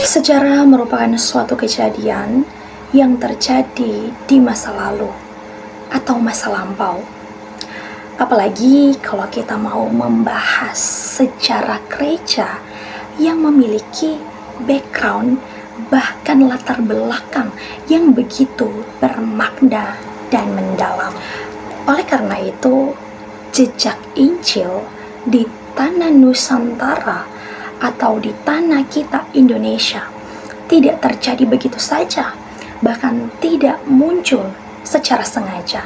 Sejarah merupakan suatu kejadian yang terjadi di masa lalu atau masa lampau. Apalagi kalau kita mau membahas sejarah gereja yang memiliki background bahkan latar belakang yang begitu bermakna dan mendalam. Oleh karena itu, jejak Injil di tanah Nusantara atau di tanah kita Indonesia tidak terjadi begitu saja, bahkan tidak muncul secara sengaja.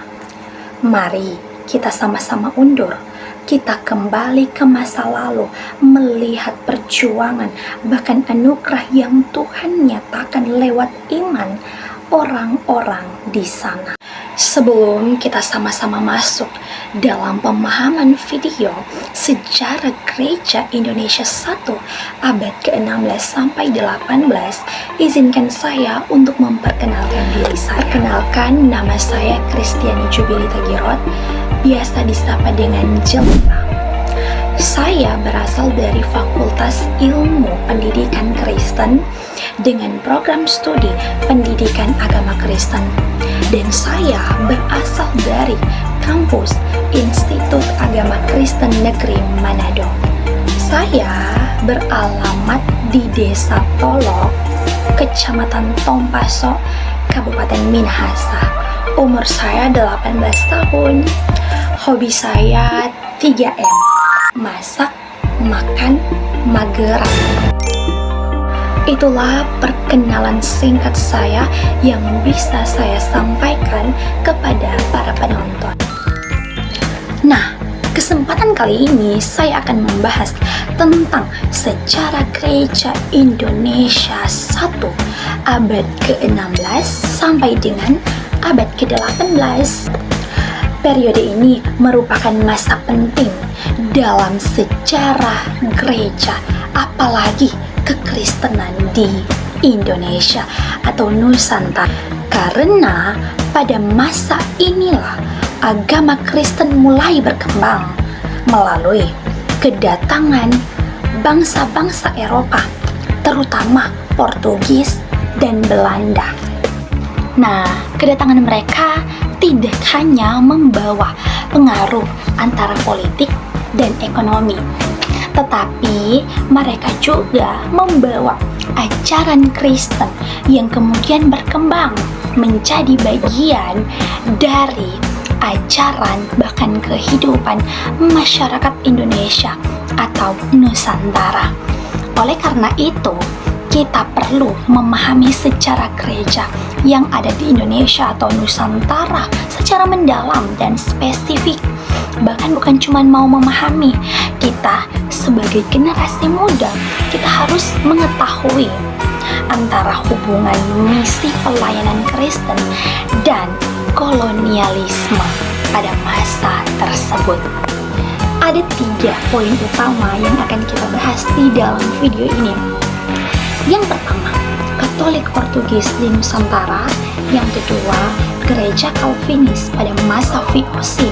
Mari kita sama-sama undur, kita kembali ke masa lalu, melihat perjuangan bahkan anugerah yang Tuhan nyatakan lewat iman orang-orang di sana. Sebelum kita sama-sama masuk dalam pemahaman video sejarah gereja Indonesia 1 abad ke-16 sampai 18, izinkan saya untuk memperkenalkan diri saya. Kenalkan, nama saya Kristiani Jubilita Girot, biasa disapa dengan Jelita. Saya berasal dari Fakultas Ilmu Pendidikan Kristen dengan program studi Pendidikan Agama Kristen, dan saya berasal dari kampus Institut Agama Kristen Negeri Manado. Saya beralamat di Desa Tolok, Kecamatan Tompaso, Kabupaten Minahasa. Umur saya 18 tahun. Hobi saya 3M: masak, makan, mageran. Itulah perkenalan singkat saya yang bisa saya sampaikan kepada para penonton. Nah, kesempatan kali ini saya akan membahas tentang sejarah gereja Indonesia 1 abad ke-16 sampai dengan abad ke-18. Periode ini merupakan masa penting dalam sejarah gereja, apalagi kekristenan di Indonesia atau Nusantara, karena pada masa inilah agama Kristen mulai berkembang melalui kedatangan bangsa-bangsa Eropa, terutama Portugis dan Belanda. Nah, kedatangan mereka tidak hanya membawa pengaruh antara politik dan ekonomi, tetapi mereka juga membawa ajaran Kristen yang kemudian berkembang menjadi bagian dari ajaran bahkan kehidupan masyarakat Indonesia atau Nusantara. Oleh karena itu, kita perlu memahami sejarah gereja yang ada di Indonesia atau Nusantara secara mendalam dan spesifik. Bahkan bukan cuma mau memahami, kita sebagai generasi muda, kita harus mengetahui antara hubungan misi pelayanan Kristen dan kolonialisme pada masa tersebut. Ada 3 poin utama yang akan kita bahas di dalam video ini. Yang pertama, Katolik Portugis di Nusantara. Yang kedua, gereja Calvinis pada masa VOC.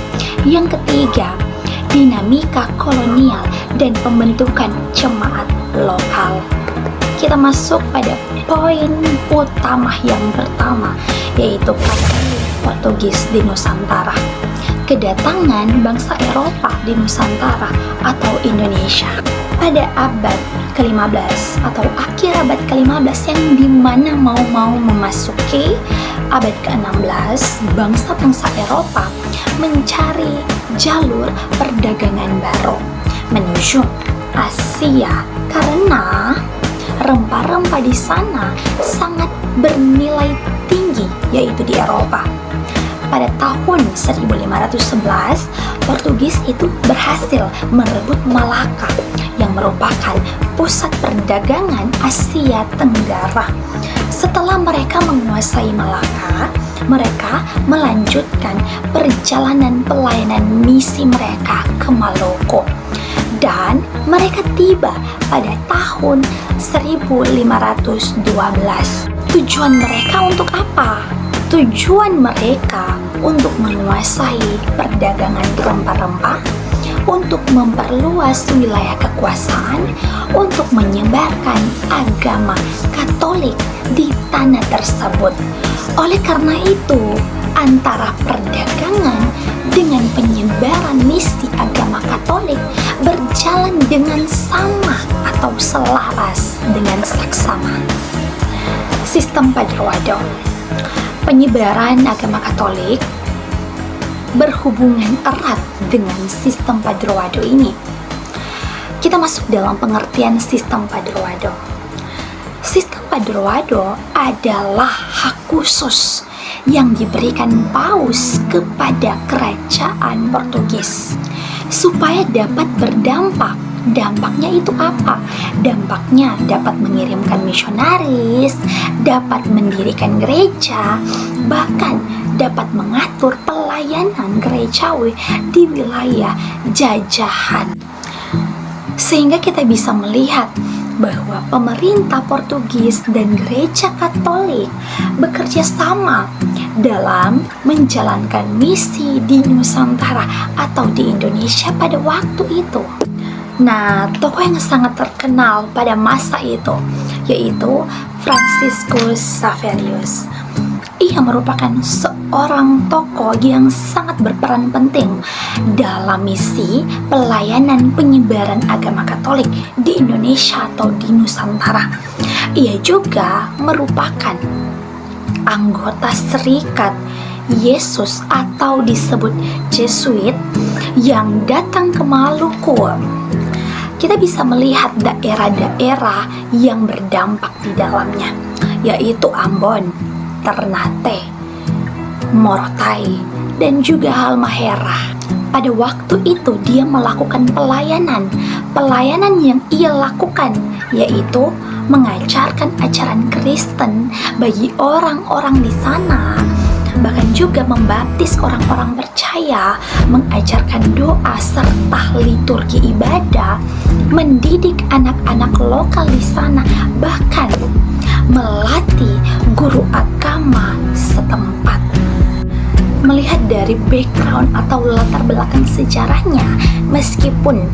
Yang ketiga, dinamika kolonial dan pembentukan jemaat lokal. Kita masuk pada poin utama yang pertama, yaitu Katolik Portugis di Nusantara. Kedatangan bangsa Eropa di Nusantara atau Indonesia pada abad ke-15 atau akhir abad ke-15 yang dimana mau memasuki abad ke-16, bangsa-bangsa Eropa mencari jalur perdagangan baru menuju Asia karena rempah-rempah di sana sangat bernilai tinggi, yaitu di Eropa. Pada tahun 1511, Portugis itu berhasil merebut Malaka yang merupakan pusat perdagangan Asia Tenggara. Setelah mereka menguasai Malaka, mereka melanjutkan perjalanan pelayanan misi mereka ke Maroko. Dan mereka tiba pada tahun 1512. Tujuan mereka untuk apa? Tujuan mereka untuk menguasai perdagangan rempah-rempah untuk memperluas wilayah kekuasaan untuk menyebarkan agama Katolik di tanah tersebut. Oleh karena itu, antara perdagangan dengan penyebaran misi agama Katolik berjalan dengan sama atau selaras dengan saksama. Sistem Padroado. Penyebaran agama Katolik berhubungan erat dengan sistem Padroado ini. Kita masuk dalam pengertian sistem Padroado. Sistem Padroado adalah hak khusus yang diberikan paus kepada kerajaan Portugis supaya dapat berdampak. Dampaknya itu apa? Dampaknya dapat mengirimkan misionaris, dapat mendirikan gereja, bahkan dapat mengatur pelayanan gerejawi di wilayah jajahan. Sehingga kita bisa melihat bahwa pemerintah Portugis dan gereja Katolik bekerja sama dalam menjalankan misi di Nusantara atau di Indonesia pada waktu itu. Nah, tokoh yang sangat terkenal pada masa itu yaitu Franciscus Xaverius. Ia merupakan seorang tokoh yang sangat berperan penting dalam misi pelayanan penyebaran agama Katolik di Indonesia atau di Nusantara. Ia juga merupakan anggota Serikat Yesus atau disebut Jesuit yang datang ke Maluku. Kita bisa melihat daerah-daerah yang berdampak di dalamnya, yaitu Ambon, Ternate, Morotai, dan juga Halmahera. Pada waktu itu dia melakukan pelayanan yang ia lakukan yaitu mengajarkan ajaran Kristen bagi orang-orang di sana, bahkan juga membaptis orang-orang percaya, mengajarkan doa serta liturgi ibadah, mendidik anak-anak lokal di sana, bahkan melatih guru agama setempat. Melihat dari background atau latar belakang sejarahnya, meskipun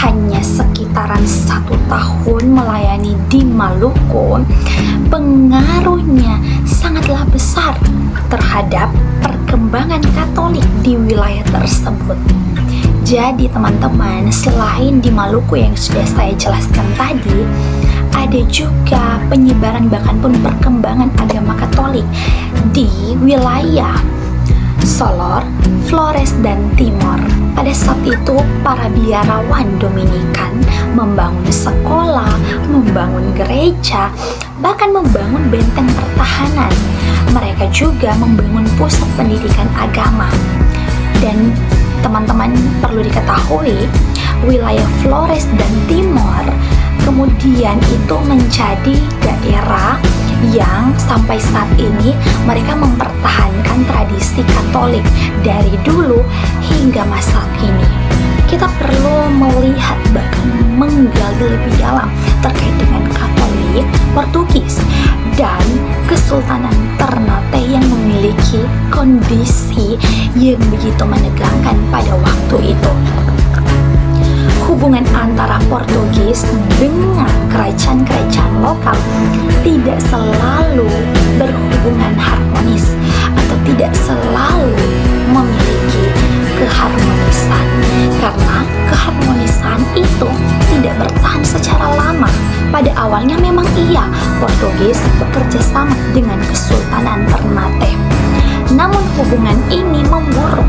hanya sekitaran 1 tahun melayani di Maluku, pengaruhnya sangatlah besar terhadap perkembangan Katolik di wilayah tersebut. Jadi teman-teman, selain di Maluku yang sudah saya jelaskan tadi, ada juga penyebaran bahkan pun perkembangan agama Katolik di wilayah Solor, Flores, dan Timor. Pada saat itu, para biarawan Dominikan membangun sekolah, membangun gereja, bahkan membangun benteng pertahanan. Mereka juga membangun pusat pendidikan agama. Dan teman-teman perlu diketahui, wilayah Flores dan Timor kemudian itu menjadi daerah yang sampai saat ini mereka mempertahankan tradisi Katolik dari dulu hingga masa kini. Kita perlu melihat bahkan menggali lebih dalam terkait dengan Katolik Portugis dan Kesultanan Ternate yang memiliki kondisi yang begitu menegangkan pada waktu itu. Hubungan antara Portugis dengan kerajaan-kerajaan lokal tidak selalu berhubungan harmonis atau tidak selalu memiliki keharmonisan, karena keharmonisan itu tidak bertahan secara lama. Pada awalnya memang iya, Portugis bekerja sama dengan Kesultanan Ternate, namun hubungan ini memburuk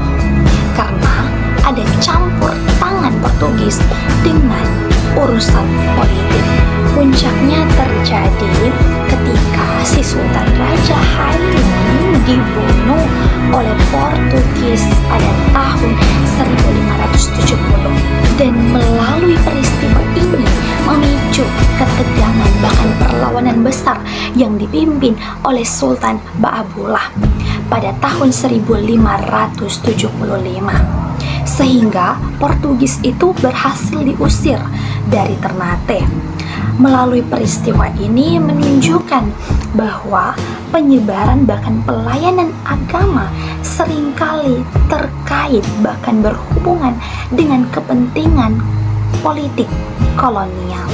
karena ada campur tangan Portugis dengan urusan politik. Puncaknya terjadi ketika si Sultan Raja Hailuman dibunuh oleh Portugis pada tahun 1570, dan melalui peristiwa ini memicu ketegangan bahkan perlawanan besar yang dipimpin oleh Sultan Ba'abullah pada tahun 1575. sehingga Portugis itu berhasil diusir dari Ternate. Melalui peristiwa ini menunjukkan bahwa penyebaran bahkan pelayanan agama seringkali terkait bahkan berhubungan dengan kepentingan politik kolonial.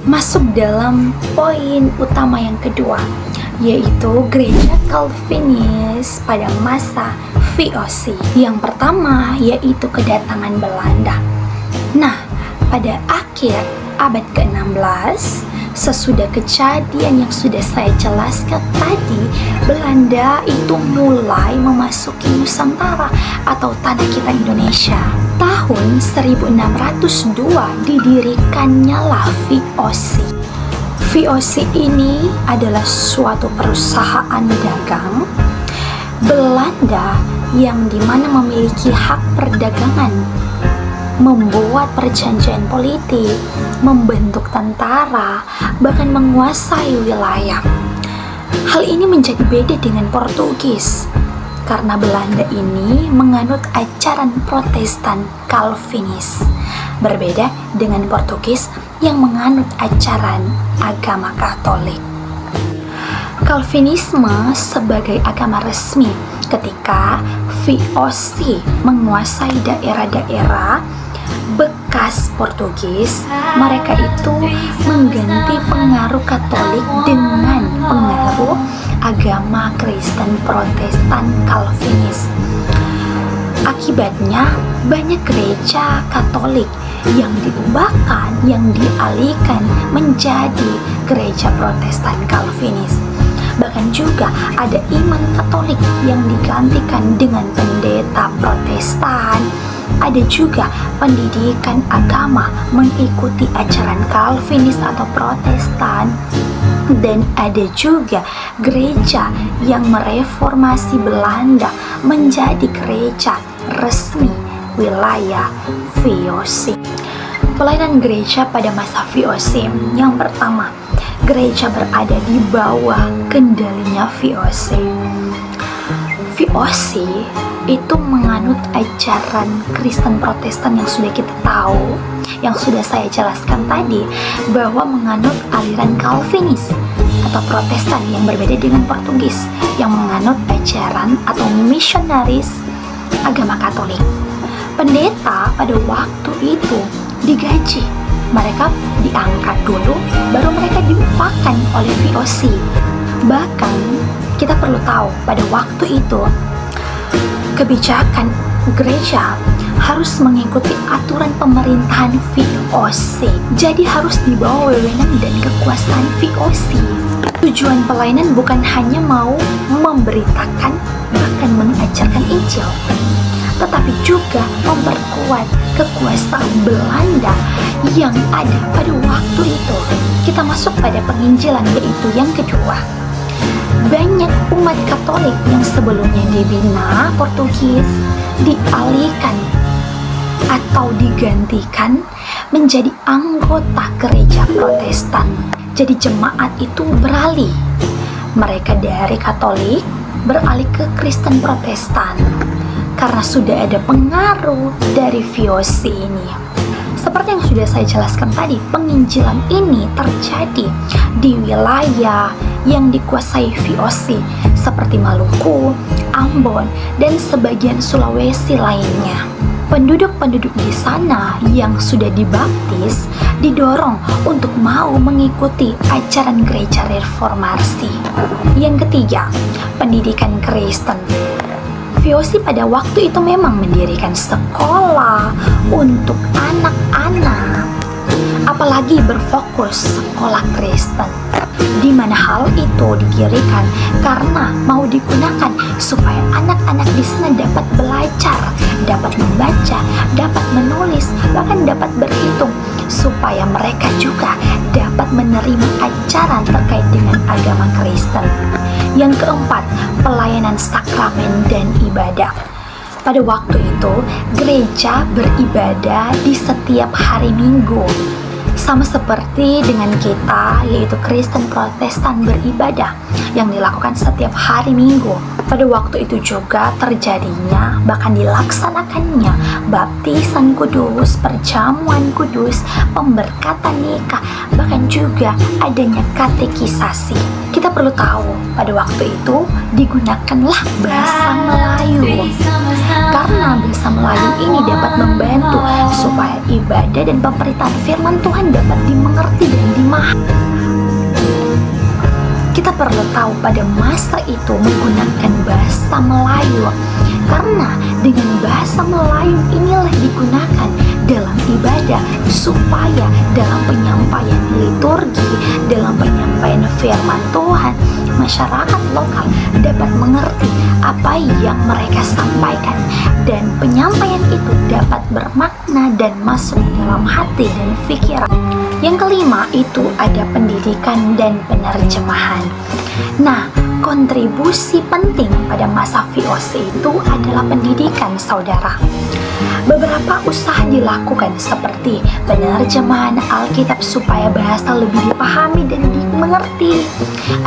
Masuk dalam poin utama yang kedua, yaitu gereja Calvinis pada masa VOC. Yang pertama yaitu kedatangan Belanda. Nah, pada akhir abad ke-16, sesudah kejadian yang sudah saya jelaskan tadi, Belanda itu mulai memasuki Nusantara atau tanah kita Indonesia. Tahun 1602 didirikannya lah VOC. VOC ini adalah suatu perusahaan dagang Belanda yang dimana memiliki hak perdagangan, membuat perjanjian politik, membentuk tentara, bahkan menguasai wilayah. Hal ini menjadi beda dengan Portugis, karena Belanda ini menganut ajaran Protestan Calvinis, berbeda dengan Portugis yang menganut ajaran agama Katolik. Calvinisme sebagai agama resmi ketika VOC menguasai daerah-daerah bekas Portugis, mereka itu mengganti pengaruh Katolik dengan pengaruh agama Kristen Protestan Calvinis. Akibatnya, banyak gereja Katolik yang diubahkan, yang dialihkan menjadi gereja Protestan Calvinis. Bahkan juga ada iman Katolik yang digantikan dengan pendeta Protestan. Ada juga pendidikan agama mengikuti ajaran Calvinis atau Protestan. Dan ada juga gereja yang mereformasi Belanda menjadi gereja resmi wilayah VOC. Pelayanan gereja pada masa VOC, yang pertama, gereja berada di bawah kendalinya VOC. VOC itu menganut ajaran Kristen Protestan yang sudah kita tahu, yang sudah saya jelaskan tadi, bahwa menganut aliran Calvinis atau Protestan yang berbeda dengan Portugis yang menganut ajaran atau misionaris agama Katolik. Pendeta pada waktu itu digaji, mereka diangkat dulu, baru mereka diupahkan oleh VOC. Bahkan kita perlu tahu pada waktu itu kebijakan gereja harus mengikuti aturan pemerintahan VOC. Jadi harus di bawah wewenang dan kekuasaan VOC. Tujuan pelayanan bukan hanya mau memberitakan bahkan mengajarkan Injil, tetapi juga memperkuat kekuasaan Belanda yang ada pada waktu itu. Kita masuk pada penginjilan, yaitu yang kedua. Banyak umat Katolik yang sebelumnya dibina Portugis dialihkan atau digantikan menjadi anggota gereja Protestan. Jadi jemaat itu beralih. Mereka dari Katolik beralih ke Kristen Protestan karena sudah ada pengaruh dari VOC ini. Seperti yang sudah saya jelaskan tadi, penginjilan ini terjadi di wilayah yang dikuasai VOC seperti Maluku, Ambon, dan sebagian Sulawesi lainnya. Penduduk-penduduk di sana yang sudah dibaptis didorong untuk mau mengikuti ajaran gereja reformasi. Yang ketiga, pendidikan Kristen. VOC pada waktu itu memang mendirikan sekolah untuk anak-anak, apalagi berfokus sekolah Kristen, di mana hal itu didirikan karena mau digunakan supaya anak-anak di sana dapat belajar, dapat membaca, dapat menulis, bahkan dapat berhitung, supaya mereka juga dapat menerima ajaran terkait dengan agama Kristen. Yang keempat, pelayanan sakramen dan ibadah. Pada waktu itu, gereja beribadah di setiap hari Minggu. Sama seperti dengan kita, yaitu Kristen Protestan beribadah yang dilakukan setiap hari Minggu. Pada waktu itu juga terjadinya, bahkan dilaksanakannya baptisan kudus, perjamuan kudus, pemberkatan nikah, bahkan juga adanya katekisasi. Kita perlu tahu, pada waktu itu digunakanlah bahasa Melayu. Karena bahasa Melayu ini dapat membantu supaya ibadah dan pemberitaan firman Tuhan dapat dimengerti dan dimahami. Kita perlu tahu pada masa itu menggunakan bahasa Melayu, karena dengan bahasa Melayu inilah digunakan dalam ibadah supaya dalam penyampaian liturgi, dalam penyampaian firman Tuhan, masyarakat lokal dapat mengerti apa yang mereka sampaikan, dan penyampaian itu dapat bermakna dan masuk dalam hati dan pikiran. Yang kelima itu ada pendidikan dan penerjemahan. Nah, kontribusi penting pada masa VOC itu adalah pendidikan, saudara. Beberapa usaha dilakukan seperti penerjemahan Alkitab supaya bahasa lebih dipahami dan dimengerti.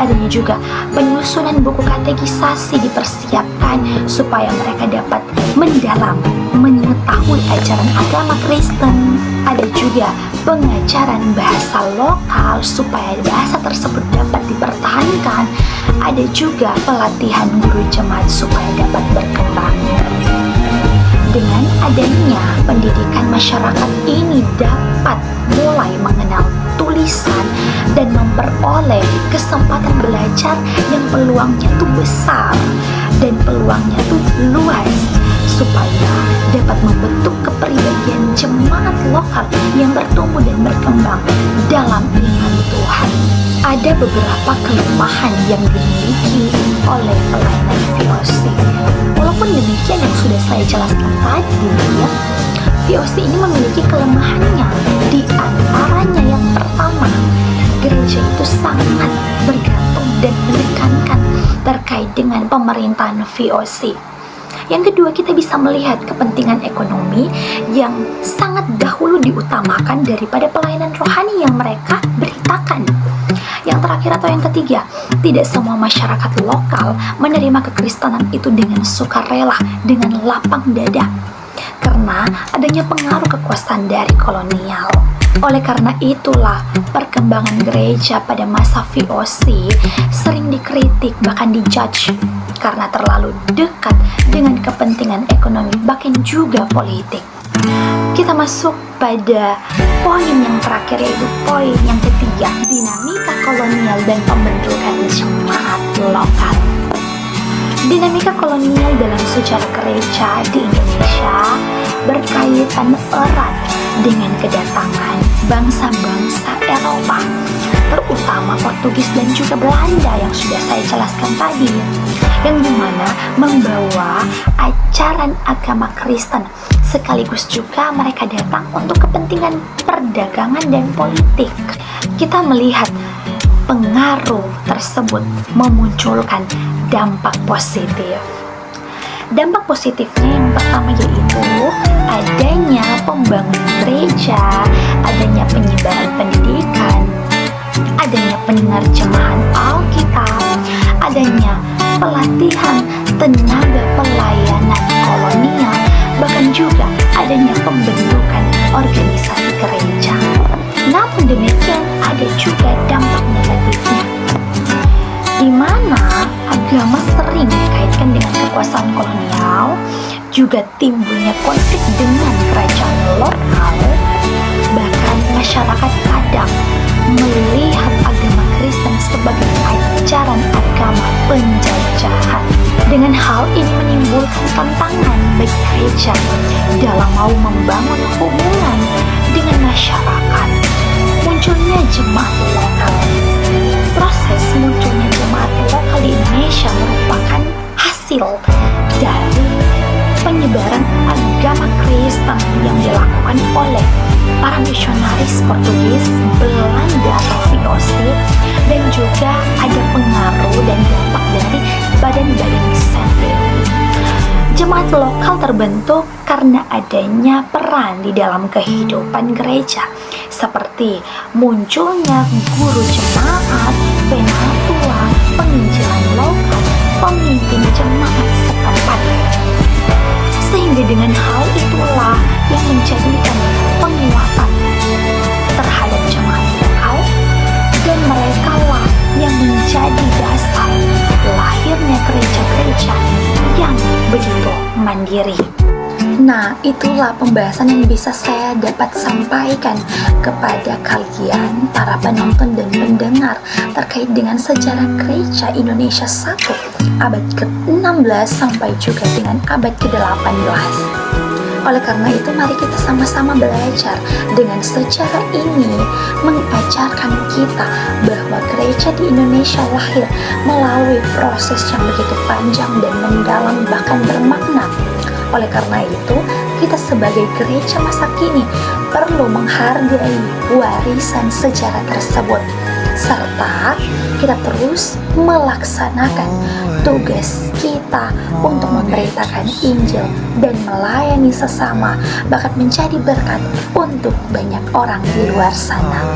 Adanya juga penyusunan buku katekisasi dipersiapkan supaya mereka dapat mendalam mengetahui ajaran agama Kristen. Ada juga pengajaran bahasa lokal supaya bahasa tersebut dapat dipertahankan. Ada juga pelatihan guru jemaat supaya dapat berkembang. Dengan adanya pendidikan, masyarakat ini dapat mulai mengenal tulisan dan memperoleh kesempatan belajar yang peluangnya tuh besar dan peluangnya tuh luas, supaya dapat membentuk kepribadian jemaat lokal yang bertumbuh dan berkembang dalam iman Tuhan. Ada beberapa kelemahan yang dimiliki oleh pelayanan VOC. Walaupun demikian, yang sudah saya jelaskan tadi, ya, VOC ini memiliki kelemahannya. Di antaranya yang pertama, gereja itu sangat bergantung dan menekankan terkait dengan pemerintahan VOC. Yang kedua, kita bisa melihat kepentingan ekonomi yang sangat dahulu diutamakan daripada pelayanan rohani yang mereka beritakan. Yang terakhir atau yang ketiga, tidak semua masyarakat lokal menerima kekristenan itu dengan sukarela, dengan lapang dada, karena adanya pengaruh kekuasaan dari kolonial. Oleh karena itulah, perkembangan gereja pada masa VOC sering dikritik, bahkan dijudge, karena terlalu dekat dengan kepentingan ekonomi, bahkan juga politik. Kita masuk pada poin yang terakhir, yaitu poin yang ketiga, dinamika kolonial dan pembentukan jemaat lokal. Dinamika kolonial dalam sejarah gereja di Indonesia berkaitan erat dengan kedatangan bangsa-bangsa Eropa, terutama Portugis dan juga Belanda yang sudah saya jelaskan tadi, yang dimana membawa ajaran agama Kristen, sekaligus juga mereka datang untuk kepentingan perdagangan dan politik. Kita melihat pengaruh tersebut memunculkan dampak positif. Dampak positifnya yang pertama yaitu adanya pembangunan gereja, adanya penyebaran pendidikan, adanya penerjemahan Alkitab, adanya pelatihan tenaga pelayanan kolonial, bahkan juga adanya pembentukan organisasi gereja. Namun demikian, ada juga dampak negatifnya, di mana agama sering dikaitkan dengan kekuasaan kolonial, juga timbulnya konflik dengan kerajaan lokal. Bahkan masyarakat kadang melihat agama Kristen sebagai ajaran agama penjajahan. Dengan hal ini menimbulkan tantangan bagi gereja dalam mau membangun hubungan dengan masyarakat. Munculnya jemaat lokal. Proses munculnya jemaat lokal di Indonesia merupakan hasil dari penyebaran agama Kristen yang dilakukan oleh para misionaris Portugis, Belanda atau VOC, dan juga ada pengaruh dan dampak dari badan-badan dissenting. Jemaat lokal terbentuk karena adanya peran di dalam kehidupan gereja, seperti munculnya guru jemaat, penatua, penginjilan lokal, pemimpin jemaat setempat. Sehingga dengan hal itulah yang menjadikan penguatan terhadap jemaat lokal, dan mereka lah yang menjadi dasar lahirnya gereja-gereja yang begitu mandiri. Nah, itulah pembahasan yang bisa saya dapat sampaikan kepada kalian, para penonton dan pendengar, terkait dengan sejarah gereja Indonesia 1 abad ke-16 sampai juga dengan abad ke-18. Oleh karena itu, mari kita sama-sama belajar dengan sejarah ini mengajarkan kita bahwa gereja di Indonesia lahir melalui proses yang begitu panjang dan mendalam, bahkan bermakna. Oleh karena itu, kita sebagai gereja masa kini perlu menghargai warisan sejarah tersebut, serta kita terus melaksanakan tugas kita untuk memberitakan Injil dan melayani sesama, bahkan menjadi berkat untuk banyak orang di luar sana.